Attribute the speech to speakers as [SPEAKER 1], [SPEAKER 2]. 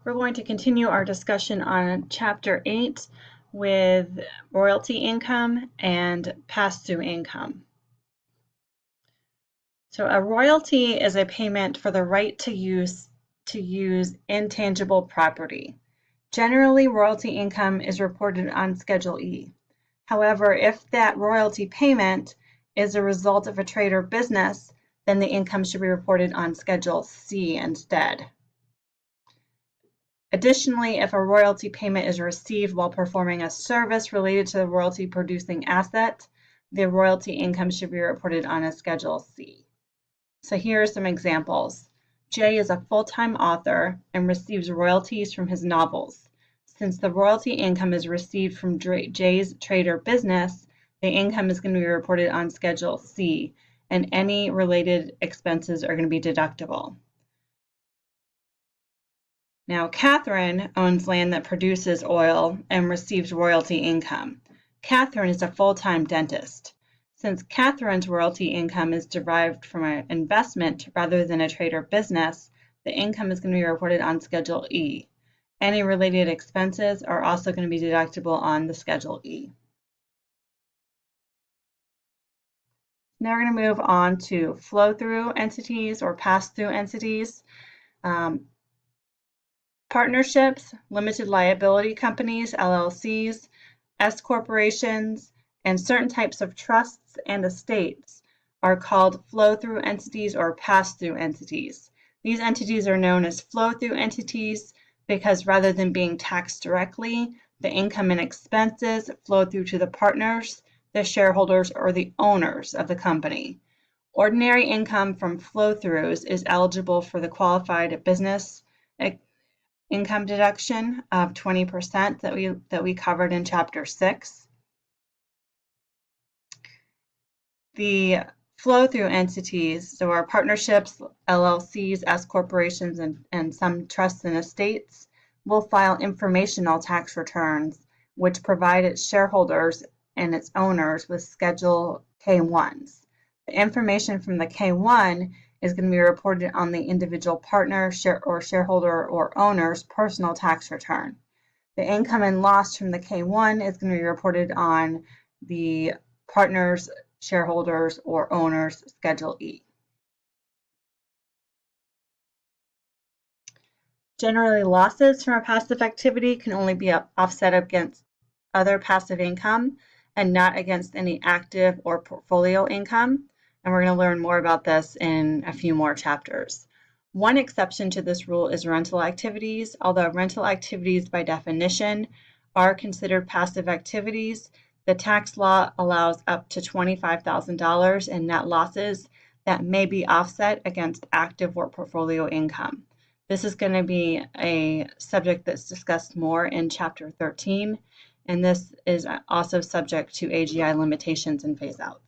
[SPEAKER 1] We're going to continue our discussion on Chapter 8 with royalty income and pass-through income. So a royalty is a payment for the right to use intangible property. Generally, royalty income is reported on Schedule E. However, if that royalty payment is a result of a trade or business, then the income should be reported on Schedule C instead. Additionally, if a royalty payment is received while performing a service related to the royalty-producing asset, the royalty income should be reported on a Schedule C. So here are some examples. Jay is a full-time author and receives royalties from his novels. Since the royalty income is received from Jay's trade or business, the income is going to be reported on Schedule C, and any related expenses are going to be deductible. Now, Catherine owns land that produces oil and receives royalty income. Catherine is a full-time dentist. Since Catherine's royalty income is derived from an investment rather than a trade or business, the income is going to be reported on Schedule E. Any related expenses are also going to be deductible on the Schedule E. Now we're going to move on to flow-through entities or pass-through entities. Partnerships, limited liability companies, LLCs, S corporations, and certain types of trusts and estates are called flow-through entities or pass-through entities. These entities are known as flow-through entities because rather than being taxed directly, the income and expenses flow through to the partners, the shareholders, or the owners of the company. Ordinary income from flow-throughs is eligible for the qualified business income deduction of 20% that we covered in Chapter 6. The flow-through entities, so our partnerships, LLCs, S corporations, and some trusts and estates, will file informational tax returns, which provide its shareholders and its owners with Schedule K-1s. The information from the K-1 is going to be reported on the individual partner, shareholder, or owner's personal tax return. The income and loss from the K-1 is going to be reported on the partner's, shareholders, or owners' Schedule E. Generally, losses from a passive activity can only be offset against other passive income and not against any active or portfolio income. And we're going to learn more about this in a few more chapters. One exception to this rule is rental activities. Although rental activities by definition are considered passive activities, the tax law allows up to $25,000 in net losses that may be offset against active or portfolio income. This is going to be a subject that's discussed more in Chapter 13, and this is also subject to AGI limitations and phase-outs.